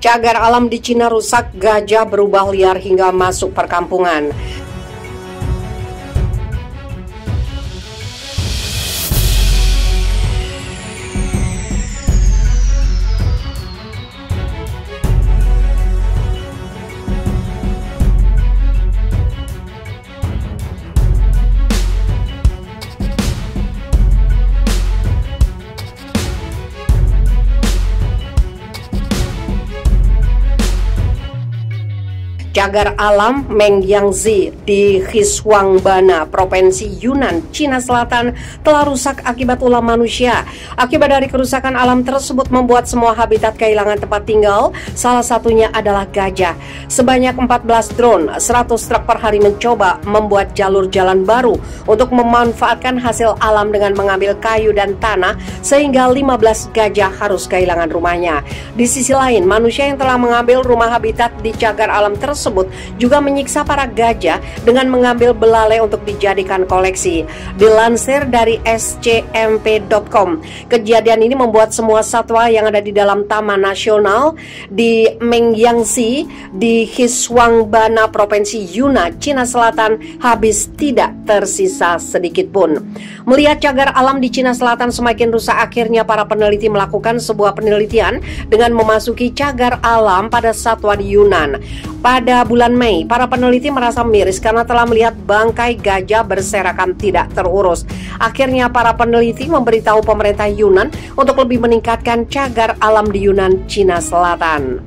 Cagar alam di Cina rusak, gajah berubah liar hingga masuk perkampungan. Cagar alam Mengyangzi di Xishuangbanna, Provinsi Yunnan, Cina Selatan telah rusak akibat ulah manusia. Akibat dari kerusakan alam tersebut membuat semua habitat kehilangan tempat tinggal, salah satunya adalah gajah. Sebanyak 14 drone, 100 truk per hari mencoba membuat jalur jalan baru untuk memanfaatkan hasil alam dengan mengambil kayu dan tanah, sehingga 15 gajah harus kehilangan rumahnya. Di sisi lain, manusia yang telah mengambil rumah habitat di cagar alam tersebut juga menyiksa para gajah dengan mengambil belalai untuk dijadikan koleksi. Dilansir dari scmp.com, kejadian ini membuat semua satwa yang ada di dalam Taman Nasional di Mengyangzi di Xishuangbanna, Provinsi Yunnan, Cina Selatan habis, tidak tersisa sedikit pun. Melihat cagar alam di Cina Selatan semakin rusak, akhirnya para peneliti melakukan sebuah penelitian dengan memasuki cagar alam pada satwa di Yunnan. Pada bulan Mei, para peneliti merasa miris karena telah melihat bangkai gajah berserakan tidak terurus. Akhirnya para peneliti memberitahu pemerintah Yunnan untuk lebih meningkatkan cagar alam di Yunnan, Cina Selatan.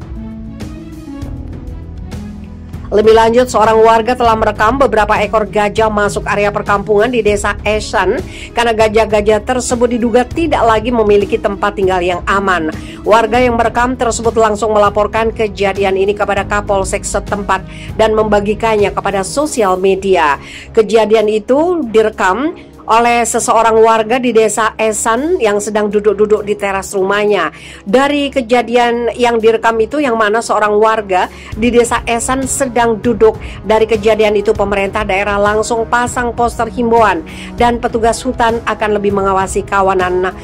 Lebih lanjut, seorang warga telah merekam beberapa ekor gajah masuk area perkampungan di desa Esan karena gajah-gajah tersebut diduga tidak lagi memiliki tempat tinggal yang aman. Warga yang merekam tersebut langsung melaporkan kejadian ini kepada Kapolsek setempat dan membagikannya kepada sosial media. Kejadian itu direkam oleh seseorang warga di desa Esan yang sedang duduk-duduk di teras rumahnya. Dari kejadian yang direkam itu, yang mana seorang warga di desa Esan sedang duduk, dari kejadian itu pemerintah daerah langsung pasang poster himbauan dan petugas hutan akan lebih mengawasi kawanan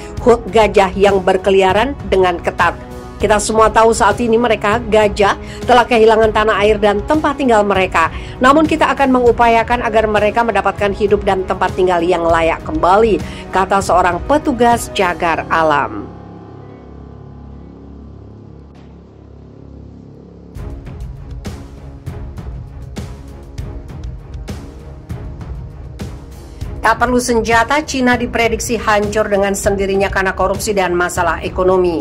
gajah yang berkeliaran dengan ketat. Kita semua tahu saat ini mereka, gajah, telah kehilangan tanah air dan tempat tinggal mereka. Namun kita akan mengupayakan agar mereka mendapatkan hidup dan tempat tinggal yang layak kembali, kata seorang petugas cagar alam. Tak perlu senjata, Cina diprediksi hancur dengan sendirinya karena korupsi dan masalah ekonomi.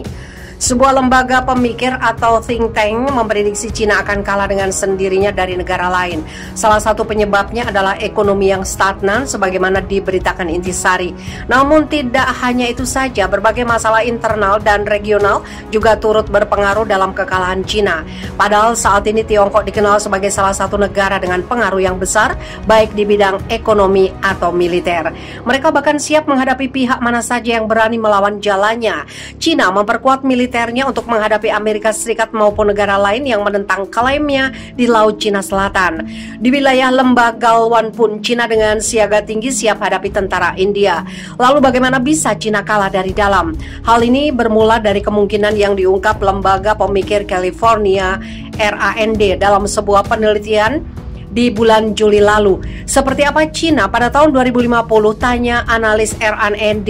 Sebuah lembaga pemikir atau think tank memprediksi Cina akan kalah dengan sendirinya dari negara lain. Salah satu penyebabnya adalah ekonomi yang stagnan sebagaimana diberitakan Intisari. Namun tidak hanya itu saja, berbagai masalah internal dan regional juga turut berpengaruh dalam kekalahan Cina. Padahal saat ini Tiongkok dikenal sebagai salah satu negara dengan pengaruh yang besar baik di bidang ekonomi atau militer. Mereka bahkan siap menghadapi pihak mana saja yang berani melawan jalannya. Cina memperkuat militernya untuk menghadapi Amerika Serikat maupun negara lain yang menentang klaimnya di Laut Cina Selatan. Di wilayah Lembah Galwan pun Cina dengan siaga tinggi siap hadapi tentara India. Lalu bagaimana bisa Cina kalah dari dalam? Hal ini bermula dari kemungkinan yang diungkap lembaga pemikir California RAND dalam sebuah penelitian di bulan Juli lalu. Seperti apa Cina pada tahun 2050, tanya analis RAND.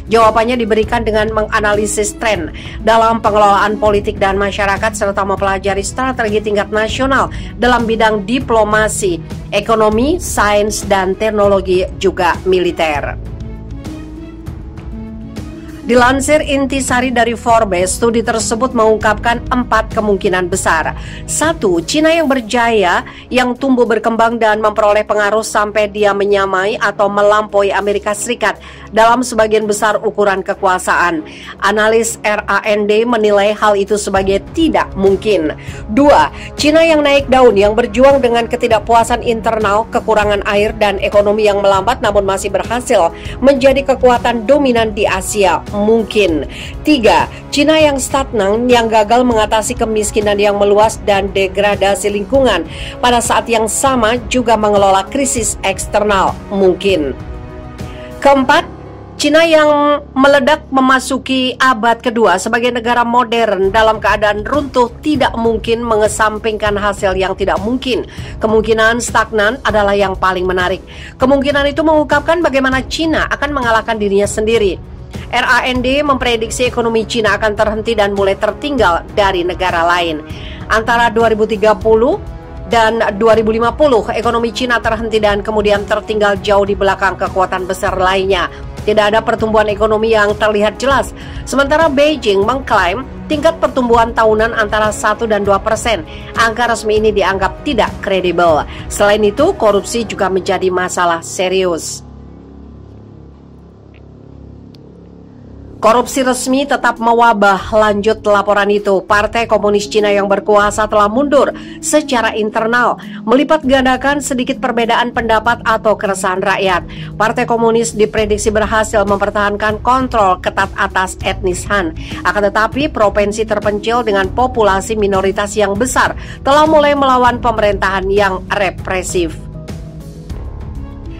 Jawabannya diberikan dengan menganalisis tren dalam pengelolaan politik dan masyarakat serta mempelajari strategi tingkat nasional dalam bidang diplomasi, ekonomi, sains, dan teknologi juga militer. Dilansir Intisari dari Forbes, studi tersebut mengungkapkan 4 kemungkinan besar. 1. Cina yang berjaya, yang tumbuh berkembang dan memperoleh pengaruh sampai dia menyamai atau melampaui Amerika Serikat dalam sebagian besar ukuran kekuasaan. Analis RAND menilai hal itu sebagai tidak mungkin. 2. Cina yang naik daun, yang berjuang dengan ketidakpuasan internal, kekurangan air, dan ekonomi yang melambat namun masih berhasil menjadi kekuatan dominan di Asia. Mungkin. 3. Cina yang stagnan, yang gagal mengatasi kemiskinan yang meluas dan degradasi lingkungan, pada saat yang sama juga mengelola krisis eksternal. Mungkin. 4. Cina yang meledak memasuki abad kedua sebagai negara modern dalam keadaan runtuh tidak mungkin mengesampingkan hasil yang tidak mungkin. Kemungkinan stagnan adalah yang paling menarik. Kemungkinan itu mengungkapkan bagaimana Cina akan mengalahkan dirinya sendiri. RAND memprediksi ekonomi Cina akan terhenti dan mulai tertinggal dari negara lain. Antara 2030 dan 2050, ekonomi Cina terhenti dan kemudian tertinggal jauh di belakang kekuatan besar lainnya. Tidak ada pertumbuhan ekonomi yang terlihat jelas. Sementara Beijing mengklaim tingkat pertumbuhan tahunan antara 1 dan 2%. Angka resmi ini dianggap tidak kredibel. Selain itu, korupsi juga menjadi masalah serius. Korupsi resmi tetap mewabah. Lanjut laporan itu, Partai Komunis Cina yang berkuasa telah mundur secara internal, melipat gandakan sedikit perbedaan pendapat atau keresahan rakyat. Partai Komunis diprediksi berhasil mempertahankan kontrol ketat atas etnis Han. Akan tetapi, provinsi terpencil dengan populasi minoritas yang besar telah mulai melawan pemerintahan yang represif.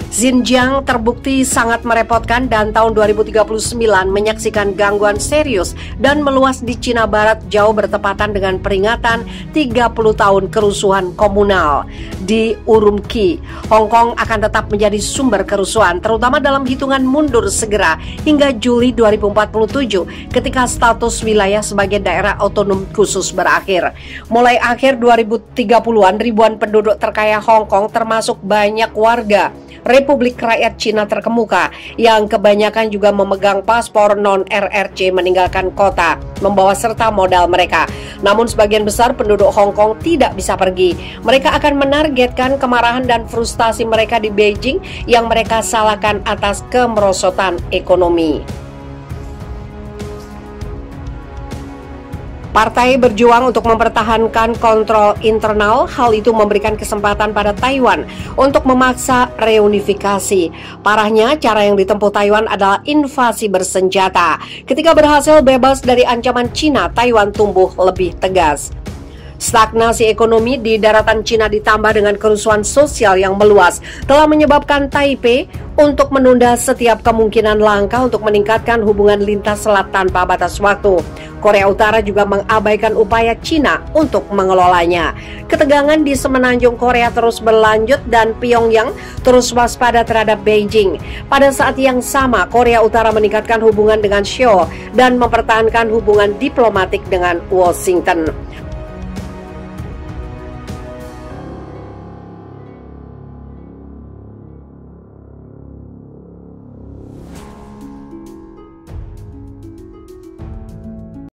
Xinjiang terbukti sangat merepotkan dan tahun 2039 menyaksikan gangguan serius dan meluas di Cina Barat jauh bertepatan dengan peringatan 30 tahun kerusuhan komunal di Urumqi. Hong Kong akan tetap menjadi sumber kerusuhan terutama dalam hitungan mundur segera hingga Juli 2047 ketika status wilayah sebagai daerah otonom khusus berakhir. Mulai akhir 2030-an ribuan penduduk terkaya Hong Kong termasuk banyak warga Republik Rakyat Cina terkemuka yang kebanyakan juga memegang paspor non-RRC meninggalkan kota, membawa serta modal mereka. Namun sebagian besar penduduk Hong Kong tidak bisa pergi. Mereka akan menargetkan kemarahan dan frustasi mereka di Beijing yang mereka salahkan atas kemerosotan ekonomi. Partai berjuang untuk mempertahankan kontrol internal. Hal itu memberikan kesempatan pada Taiwan untuk memaksa reunifikasi. Parahnya, cara yang ditempuh Taiwan adalah invasi bersenjata. Ketika berhasil bebas dari ancaman Cina, Taiwan tumbuh lebih tegas. Stagnasi ekonomi di daratan Cina ditambah dengan kerusuhan sosial yang meluas telah menyebabkan Taipei untuk menunda setiap kemungkinan langkah untuk meningkatkan hubungan lintas selat tanpa batas waktu. Korea Utara juga mengabaikan upaya Cina untuk mengelolanya. Ketegangan di semenanjung Korea terus berlanjut dan Pyongyang terus waspada terhadap Beijing. Pada saat yang sama, Korea Utara meningkatkan hubungan dengan Seoul dan mempertahankan hubungan diplomatik dengan Washington.